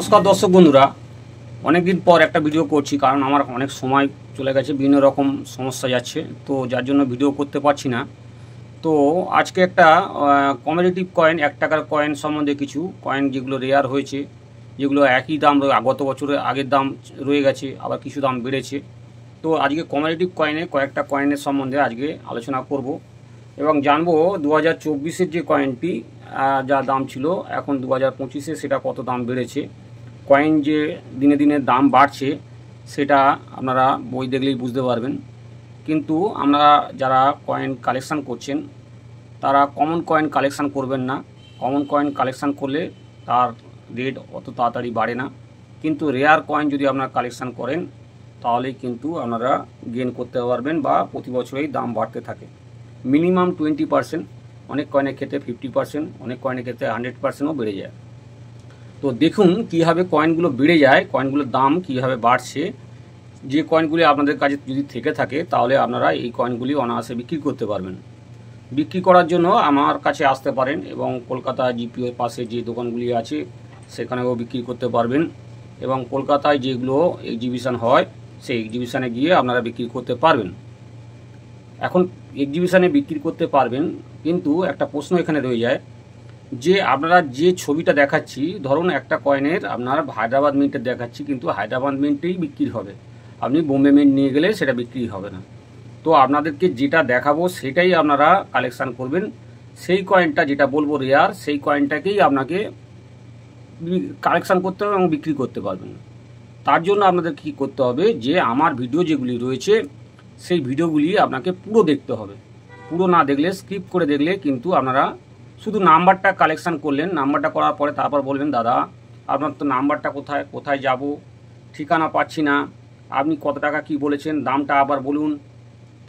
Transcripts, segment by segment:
নমস্কার দর্শক বন্ধুরা, অনেক দিন পর একটা ভিডিও করছি কারণ আমার অনেক সময় চলে গেছে, বিভিন্ন রকম সমস্যা যাচ্ছে, তো যার জন্য ভিডিও করতে পারছি না। তো আজকে একটা কমোডিটিভ কয়েন, 1 টাকার কয়েন সম্বন্ধে কিছু কয়েন যেগুলো রেয়ার হয়েছে, যেগুলো একই দাম গত বছরের আগের দাম রয়ে গেছে, আবার কিছু দাম বেড়েছে। তো আজকে কমোডিটিভ কয়েনে কয়েকটা কয়েনের সম্বন্ধে আজকে আলোচনা করব এবং জানবো 2024-এর যে কয়েনটি যা দাম ছিল এখন 2025-এ সেটা কত দাম বেড়েছে। কয়েন যে দিনে দিনে দাম বাড়ছে সেটা আপনারা বই দেখলেই বুঝতে পারবেন। কিন্তু আমরা যারা কয়েন কালেকশান করছেন তারা কমন কয়েন কালেকশান করবেন না। কমন কয়েন কালেকশান করলে তার রেট অত তাড়াতাড়ি বাড়ে না, কিন্তু রেয়ার কয়েন যদি আপনারা কালেকশান করেন তাহলেই কিন্তু আপনারা গেইন করতে পারবেন বা প্রতি বছরেই দাম বাড়তে থাকে। মিনিমাম 20%, অনেক কয়েনের ক্ষেত্রে 50%, অনেক কয়েনের ক্ষেত্রে 100%ও বেড়ে যায়। তো দেখুন কীভাবে কয়েনগুলো বেড়ে যায়, কয়েনগুলোর দাম কীভাবে বাড়ছে। যে কয়েনগুলি আপনাদের কাছে যদি থেকে থাকে তাহলে আপনারা এই কয়েনগুলি অনায়াসে বিক্রি করতে পারবেন। বিক্রি করার জন্য আমার কাছে আসতে পারেন এবং কলকাতা জিপিওর পাশে যে দোকানগুলি আছে সেখানেও বিক্রি করতে পারবেন, এবং কলকাতায় যেগুলো এক্সিবিশন হয় সেই এক্সিবিশানে গিয়ে আপনারা বিক্রি করতে পারবেন। এখন এক্সিবিশানে বিক্রি করতে পারবেন, কিন্তু একটা প্রশ্ন এখানে রয়ে যায় যে আপনারা যে ছবিটা দেখাচ্ছি, ধরুন একটা কয়েনের আপনার হায়দ্রাবাদ মিন্টের দেখাচ্ছি, কিন্তু হায়দ্রাবাদ মিন্টেই বিক্রি হবে, আপনি বোম্বে মিন্ট নিয়ে গেলে সেটা বিক্রি হবে না। তো আপনাদেরকে যেটা দেখাবো সেটাই আপনারা কালেকশান করবেন। সেই কয়েনটা যেটা বলবো রেয়ার, সেই কয়েনটাকেই আপনাকে কালেকশান করতে হবে এবং বিক্রি করতে পারবেন। তার জন্য আপনাদের কী করতে হবে, যে আমার ভিডিও যেগুলি রয়েছে সেই ভিডিওগুলি আপনাকে পুরো দেখতে হবে। পুরো না দেখলে, স্কিপ করে দেখলে কিন্তু আপনারা শুধু নাম্বারটা কালেকশান করলেন, নাম্বারটা করার পরে তারপর বলবেন দাদা আপনার তো নাম্বারটা কোথায়, কোথায় যাব, ঠিকানা পাচ্ছি না, আপনি কত টাকা কি বলেছেন, দামটা আবার বলুন।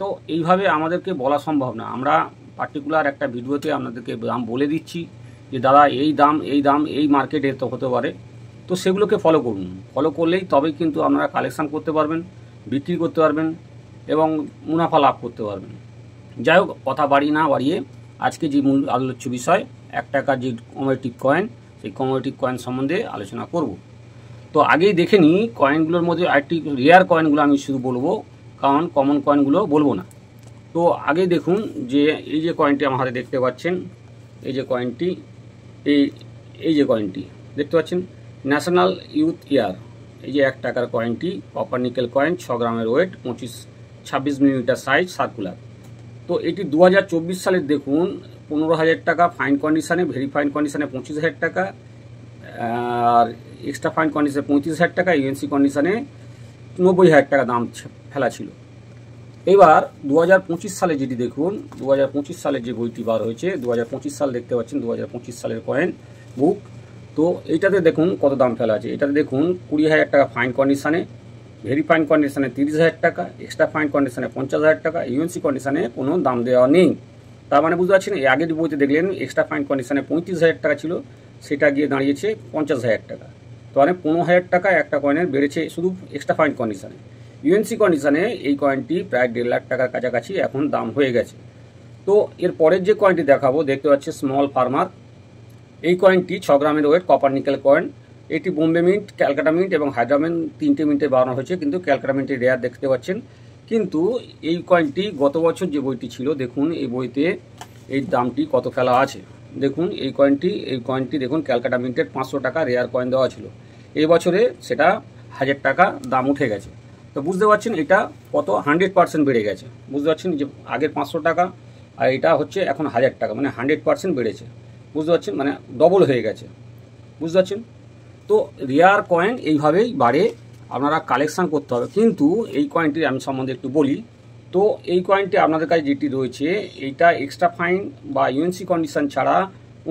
তো এইভাবে আমাদেরকে বলা সম্ভব না। আমরা পার্টিকুলার একটা ভিডিওতে আপনাদেরকে দাম বলে দিচ্ছি যে দাদা এই দাম, এই দাম, এই মার্কেটে তো হতে পারে। তো সেগুলোকে ফলো করুন, ফলো করলেই তবেই কিন্তু আপনারা কালেকশান করতে পারবেন, বিক্রি করতে পারবেন এবং মুনাফা লাভ করতে পারবেন। যাই হোক, কথা না বাড়িয়ে আজকে যে মূল আলোচ্য বিষয় 1 টাকার যে কমোডিটিভ কয়েন, সেই কমোডিটিভ কয়েন সম্বন্ধে আলোচনা করব। তো আগেই দেখে নিই কয়েনগুলোর মধ্যে আরেকটি রেয়ার কয়েনগুলো আমি শুধু বলবো, কারণ কমন কয়েনগুলো বলবো না। তো আগে দেখুন যে এই যে কয়েনটি আমার হাতে দেখতে পাচ্ছেন, এই যে কয়েনটি, এই যে কয়েনটি দেখতে পাচ্ছেন, ন্যাশনাল ইউথ ইয়ার, এই যে 1 টাকার কয়েনটি, কপার নিকেল কয়েন, 6 গ্রামের ওয়েট, 26 মিলিমিটার সাইজ, সার্কুলার। তো এটি 2024 সালের দেখুন 15,000 টাকা ফাইন কন্ডিশানে, ভেরি ফাইন কন্ডিশানে 25,000 টাকা, আর এক্সট্রা ফাইন কন্ডিশানে 35,000 টাকা, ইউএনসি কন্ডিশানে 90,000 টাকা দাম ফেলা ছিল। এবার 2025 সালে যেটি দেখুন, 2025 সালের যে বইটি বার হয়েছে, 2025 সাল দেখতে পাচ্ছেন, 2025 সালের কয়েন বুক। তো এইটাতে দেখুন কত দাম ফেলা আছে। এটাতে দেখুন 20,000 টাকা ফাইন কন্ডিশানে, ভেরি ফাইন কন্ডিশানে 30,000 টাকা, এক্সট্রা ফাইন কন্ডিশানে 50,000 টাকা, ইউএনসি কন্ডিশানে কোনো দাম দেওয়া নেই। তার মানে বুঝতে পারছেন, এই আগের বইতে দেখলেন এক্সট্রা ফাইন কন্ডিশানে 35,000 টাকা ছিল, সেটা গিয়ে দাঁড়িয়েছে 50,000 টাকা। তো মানে 15,000 টাকা একটা কয়েনের বেড়েছে শুধু এক্সট্রা ফাইন কন্ডিশানে। ইউএনসি কন্ডিশানে এই কয়েনটি প্রায় 1.5 লাখ টাকার কাছাকাছি এখন দাম হয়ে গেছে। তো এর পরের যে কয়েনটি দেখাবো দেখতে পাচ্ছি স্মল ফার্মার। এই কয়েনটি 6 গ্রামের ওয়েট, কপার নিকেল কয়েন। এটি বোম্বে মিন্ট, ক্যালকাটা মিন্ট এবং হায়দ্রাবাদ তিনটে মিন্টে বানানো হয়েছে, কিন্তু ক্যালকাটা মিন্টের রেয়ার দেখতে পাচ্ছেন। কিন্তু এই কয়েনটি গত বছর যে বইটি ছিল, দেখুন এই বইতে এই দামটি কত ফেলা আছে। দেখুন এই কয়েনটি দেখুন ক্যালকাটা মিন্টের 500 টাকা রেয়ার কয়েন দেওয়া ছিল, এই বছরে সেটা 1000 টাকা দাম উঠে গেছে। তো বুঝতে পারছেন এটা কত 100% বেড়ে গেছে। বুঝতে পারছেন যে আগের 500 টাকা আর এটা হচ্ছে এখন 1000 টাকা, মানে 100% বেড়েছে। বুঝতে পারছেন, মানে ডবল হয়ে গেছে। বুঝতে পারছেন। তো রেয়ার কয়েন এইভাবেই বাড়ে, আপনারা কালেকশান করতে হবে। কিন্তু এই কয়েনটির আমি সম্বন্ধে একটু বলি। তো এই কয়েনটি আপনাদের কাছে যেটি রয়েছে, এইটা এক্সট্রা ফাইন বা ইউএনসি কন্ডিশান ছাড়া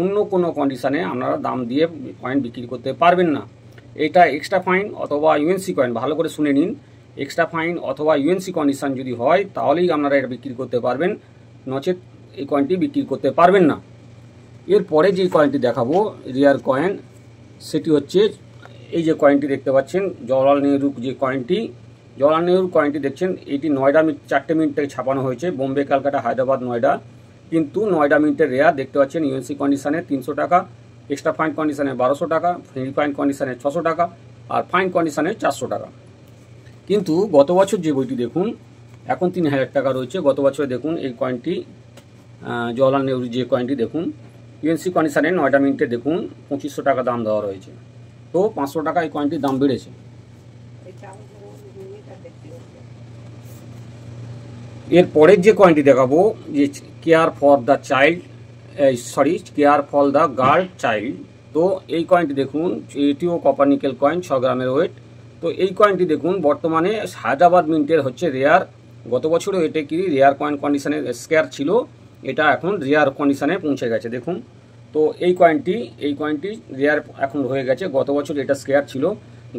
অন্য কোনো কন্ডিশানে আপনারা দাম দিয়ে কয়েন বিক্রি করতে পারবেন না। এটা এক্সট্রা ফাইন অথবা ইউএনসি কয়েন, ভালো করে শুনে নিন, এক্সট্রা ফাইন অথবা ইউএনসি কন্ডিশান যদি হয় তাহলেই আপনারা এটা বিক্রি করতে পারবেন, নচেত এই কয়েনটি বিক্রি করতে পারবেন না। এরপরে যে কয়েনটি দেখাবো রেয়ার কয়েন, সেটি হচ্ছে এই যে কয়েনটি দেখতে পাচ্ছেন, জওহরলাল নেহরু যে কয়েনটি, জওহরলাল নেহরু কয়েনটি দেখছেন, এটি নয়ডা 4টে মিনিট থেকে ছাপানো হয়েছে, বোম্বে, ক্যালকাটা, হায়দ্রাবাদ, নয়ডা। কিন্তু নয়ডা মিন্টের রেয়ার দেখতে পাচ্ছেন, ইউএনসি কন্ডিশানে 300 টাকা, এক্সট্রা ফাইন কন্ডিশনে 1200 টাকা, ভেরি ফাইন কন্ডিশনে 600 টাকা, আর ফাইন কন্ডিশনে 400 টাকা। কিন্তু গত বছর যে বইটি দেখুন এখন 3000 টাকা রয়েছে। গত বছরে দেখুন এই কয়েনটি জওয়াহরলাল নেহরু যে কয়েনটি দেখুন ইউএনসি কন্ডিশনে 9টা মিনিটে দেখুন 2500 টাকা দাম দেওয়া রয়েছে। তো 500 টাকা এই কয়েনটির দাম বেড়েছে। এরপরের যে কয়েনটি দেখাবো যে care for the child, care for the girl child. তো এই কয়েনটি দেখুন এটিও কপার নিকেল কয়েন, 6 গ্রামের ওয়েট। তো এই কয়েনটি দেখুন বর্তমানে হায়দ্রাবাদ মিন্টের হচ্ছে রেয়ার। গত বছরও এটা কি রেয়ার কয়েন কন্ডিশনের স্কেয়ার ছিল, এটা এখন রেয়ার কন্ডিশনে পৌঁছে গেছে দেখুন। তো এই কয়েনটি রেয়ার এখন হয়ে গেছে। গত বছর এটা স্কেয়ার ছিল।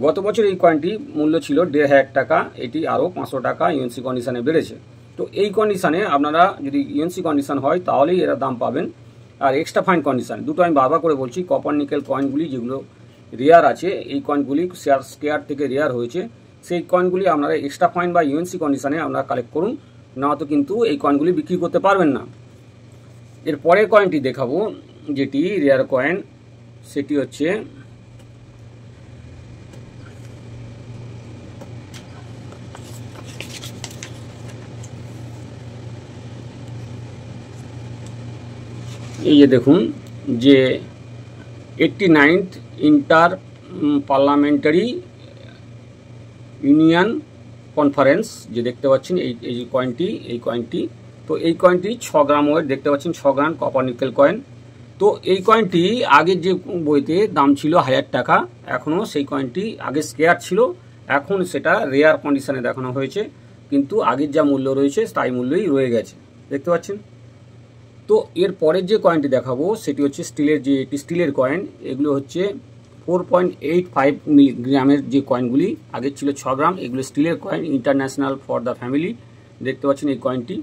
গত বছর এই কয়েনটি মূল্য ছিল 1500 টাকা, এটি আরও 500 টাকা ইউএনসি কন্ডিশনে বেড়েছে। তো এই কন্ডিশনে আপনারা যদি ইউএনসি কন্ডিশন হয় তাহলেই এরা দাম পাবেন। আর এক্সট্রা ফাইন কন্ডিশন দুটো আমি বারবার করে বলছি, কপার নিকেল কয়েনগুলি যেগুলো রেয়ার আছে, এই কয়েনগুলি স্কেয়ার থেকে রেয়ার হয়েছে, সেই কয়েনগুলি আপনারা এক্সট্রা ফাইন বা ইউএনসি কন্ডিশনে আপনারা কালেক্ট করুন, না তো কিন্তু এই কয়েনগুলি বিক্রি করতে পারবেন না। এর পরের কয়েনটি দেখাবো যেটি রেয়ার কয়েন, সেটি হচ্ছে এই যে দেখুন যে 89th inter parliamentary union conference যে দেখতে পাচ্ছেন এই কয়েনটি। তো এই কয়েনটি 6 গ্রাম ওয়েট দেখতে পাচ্ছেন, 6 গ্রাম কপার নিকেল কয়েন। তো এই কয়েনটি আগের যে বইতে দাম ছিল 1000 টাকা, এখনও সেই কয়েনটি আগে স্কেয়ার ছিল, এখন সেটা রেয়ার কন্ডিশনে দেখানো হয়েছে, কিন্তু আগের যা মূল্য রয়েছে তাই মূল্যই রয়ে গেছে দেখতে পাচ্ছেন। তো এর পরের যে কয়েনটি দেখাবো সেটি হচ্ছে স্টিলের কয়েন। এগুলো হচ্ছে 4.85 মিলিগ্রামের যে কয়েনগুলি, আগের ছিল 6 গ্রাম, এগুলো স্টিলের coin, international for the family দেখতে পাচ্ছেন এই কয়েনটি।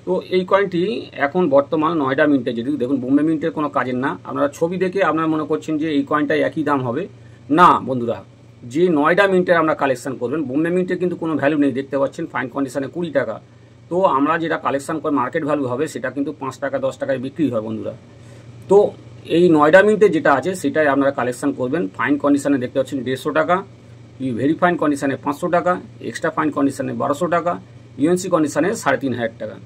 তো এই কয়েনটি এখন বর্তমান 9টা মিনিটে, যদি দেখুন বোম্বে মিন্টের কোনো কাজের না। আপনারা ছবি দেখে আপনারা মনে করছেন যে এই কয়েনটাই একই দাম হবে, না বন্ধুরা। যে 9টা মিনিটের আমরা কালেকশন করবেন, বোম্বে মিন্টের কিন্তু কোনো ভ্যালু নেই দেখতে পাচ্ছেন, ফাইন কন্ডিশনে 20 টাকা। তো আমরা যেটা কালেকশন করে মার্কেট ভ্যালু হবে সেটা কিন্তু 5 টাকা 10 টাকায় বিক্রি হয় বন্ধুরা। তো এই 9টা মিনিটে যেটা আছে সেটাই আপনারা কালেকশন করবেন। ফাইন কন্ডিশনে দেখতে পাচ্ছেন 150 টাকা, ভেরি ফাইন কন্ডিশনে 500 টাকা, এক্সট্রা ফাইন কন্ডিশনে 1200 টাকা, ইউএনসি কন্ডিশনে 3500 টাকা।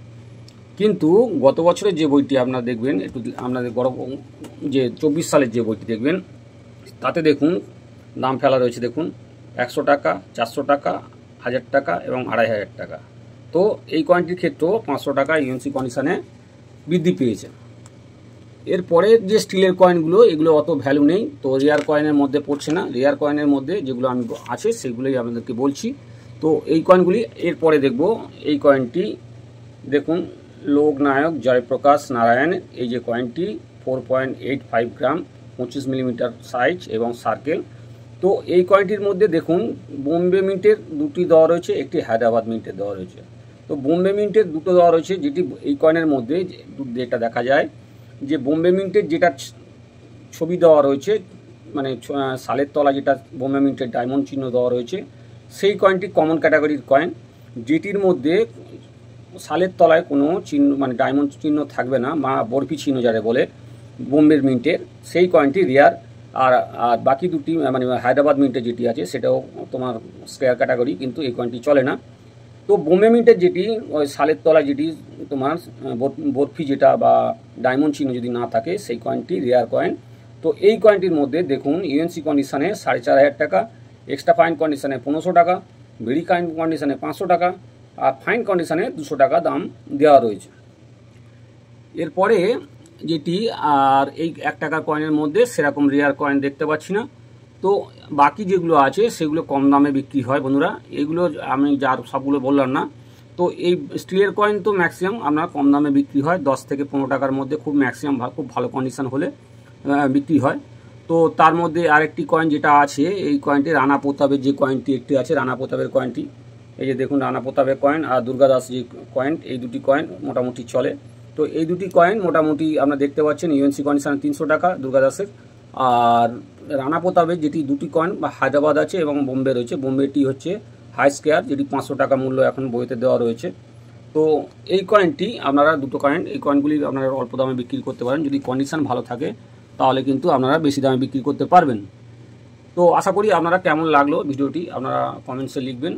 কিন্তু গত বছরের যে বইটি আপনারা দেখবেন, একটু আপনাদের যে 24 সালের যে বইটি দেখবেন তাতে দেখুন দাম ফেলা রয়েছে দেখুন 100 টাকা, 400 টাকা, 1000 টাকা এবং 2500 টাকা। তো এই কয়েনটির ক্ষেত্রেও 500 টাকা ইউএনসি কন্ডিশনে বৃদ্ধি পেয়েছে। এরপরে যে স্টিলের কয়েনগুলো, এগুলো অত ভ্যালু নেই, তো রেয়ার কয়েনের মধ্যে পড়ছে না। রেয়ার কয়েনের মধ্যে যেগুলো আমি আছে সেগুলোই আপনাদেরকে বলছি। তো এই কয়েনগুলি এরপরে দেখব। এই কয়েনটি দেখুন লোকনায়ক জয়প্রকাশ নারায়ণ, এই যে কয়েনটি 4.85 গ্রাম, 25 মিলিমিটার সাইজ এবং সার্কেল। তো এই কয়েনটির মধ্যে দেখুন বোম্বে মিন্টের দুটি দেওয়া রয়েছে, একটি হায়দ্রাবাদ মিন্টের দেওয়া রয়েছে। তো বোম্বে মিন্টের দুটো দেওয়া রয়েছে, যেটি এই কয়েনের মধ্যে যেটা দেখা যায় যে বোম্বে মিন্টের যেটা ছবি দেওয়া রয়েছে, মানে সালের তলা যেটা বোম্বে মিন্টের ডায়মন্ড চিহ্ন দেওয়া রয়েছে, সেই কয়েনটি কমন ক্যাটাগরির কয়েন, যেটির মধ্যে সালের তলায় কোনো চিহ্ন মানে ডায়মন্ড চিহ্ন থাকবে না, বা বরফি চিহ্ন যারা বলে বোম্বে মিন্টের, সেই কয়েনটি রেয়ার। আর বাকি দুটি মানে হায়দ্রাবাদ মিন্টের যেটি আছে সেটাও তোমার স্কেয়ার ক্যাটাগরি, কিন্তু এই কয়েনটি চলে না। তো বোম্বে মিন্টের যেটি ওই সালের তলায় যেটি তোমার বরফি যেটা বা ডায়মন্ড চিহ্ন যদি না থাকে, সেই কয়েনটি রেয়ার কয়েন। তো এই কয়েনটির মধ্যে দেখুন ইউএনসি কন্ডিশনে 4500 টাকা, এক্সট্রা ফাইন কন্ডিশনে 1500 টাকা, ভেরি ফাইন কন্ডিশনে 500 টাকা, আর ফাইন কন্ডিশনে 200 টাকা দাম দেওয়া রয়েছে। এরপরে যেটি আর এই 1 টাকার কয়েনের মধ্যে সেরকম রেয়ার কয়েন দেখতে পাচ্ছি না। তো বাকি যেগুলো আছে সেগুলো কম দামে বিক্রি হয় বন্ধুরা, এগুলো আমি যার সবগুলো বললাম না। তো এই স্টিলের কয়েন তো ম্যাক্সিমাম আপনার কম দামে বিক্রি হয়, 10 থেকে 15 টাকার মধ্যে, খুব ম্যাক্সিমাম খুব ভালো কন্ডিশন হলে বিক্রি হয়। তো তার মধ্যে আরেকটি কয়েন যেটা আছে, এই কয়েনটি রানা প্রতাপের যে কয়েনটি একটি আছে, রানা প্রতাপের কয়েনটি, এই যে দেখুন রানা প্রতাপের কয়েন আর দুর্গাদাস যে কয়েন, এই দুটি কয়েন মোটামুটি চলে। তো এই দুটি কয়েন মোটামুটি আপনারা দেখতে পাচ্ছেন ইউএনসি কন্ডিশনে 300 টাকা দুর্গাদাসের, আর রানা প্রতাপের যেটি দুটি কয়েন বা হায়দ্রাবাদ আছে এবং বোম্বে রয়েছে, বোম্বেটি হচ্ছে হাই স্কেয়ার, যেটি 500 টাকা মূল্য এখন বইতে দেওয়া রয়েছে। তো এই কয়েনটি আপনারা দুটো কয়েন, এই কয়েনগুলি আপনারা অল্প দামে বিক্রি করতে পারেন যদি কন্ডিশন ভালো থাকে। তাহলে কিন্তু আপনারা বেশি দামে বিক্রি করতে পারবেন। তো আশা করি আপনারা কেমন লাগলো ভিডিওটি আপনারা কমেন্টসে লিখবেন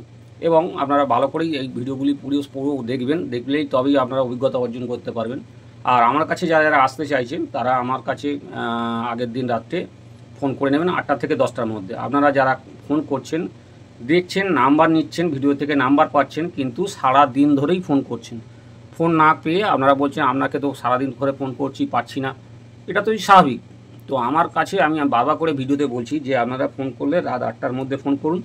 এবং আপনারা ভালো করেই এই ভিডিওগুলি পুরো দেখবেন, দেখলেই তবেই আপনারা অভিজ্ঞতা অর্জন করতে পারবেন। আর আমার কাছে যারা যারা আসতে চাইছেন তারা আমার কাছে আগের দিন রাত্রে ফোন করে নেবেন 8টা থেকে 10টার মধ্যে। আপনারা যারা ফোন করছেন, দেখছেন, নাম্বার নিচ্ছেন, ভিডিও থেকে নাম্বার পাচ্ছেন, কিন্তু সারা দিন ধরেই ফোন করছেন। ফোন না পেয়ে আপনারা বলছেন আপনাকে তো সারাদিন ধরে ফোন করছি, পাচ্ছি না। এটা তো স্বাভাবিক। তো আমার কাছে আমি বারবার করে ভিডিওতে বলছি যে আপনারা ফোন করলে রাত 8টার মধ্যে ফোন করুন,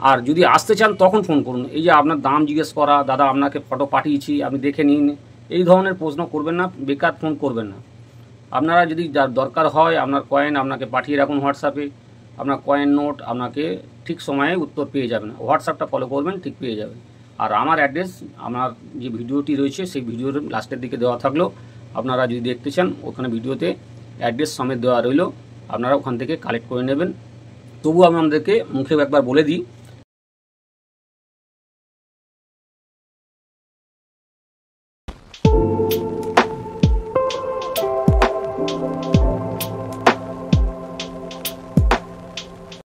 আর যদি আসতে চান তখন ফোন করুন। এই যে আপনার দাম জিজ্ঞেস করা, দাদা আপনাকে ফটো পাঠিয়েছি আপনি দেখে নিন, এই ধরনের প্রশ্ন করবেন না, বেকার ফোন করবেন না। আপনারা যদি যার দরকার হয় আপনার কয়েন আপনাকে পাঠিয়ে রাখুন হোয়াটসঅ্যাপে, আপনার কয়েন নোট আপনাকে ঠিক সময়ে উত্তর পেয়ে যাবেন। হোয়াটসঅ্যাপটা ফলো করবেন, ঠিক পেয়ে যাবেন। আর আমার অ্যাড্রেস আমার যে ভিডিওটি রয়েছে সেই ভিডিওর লাস্টের দিকে দেওয়া থাকলো, আপনারা যদি দেখতে চান ওখানে ভিডিওতে অ্যাড্রেস সমেত দেওয়া রইল, আপনারা ওখান থেকে কালেক্ট করে নেবেন। তবু আমি আপনাদেরকে মুখে একবার বলে দিই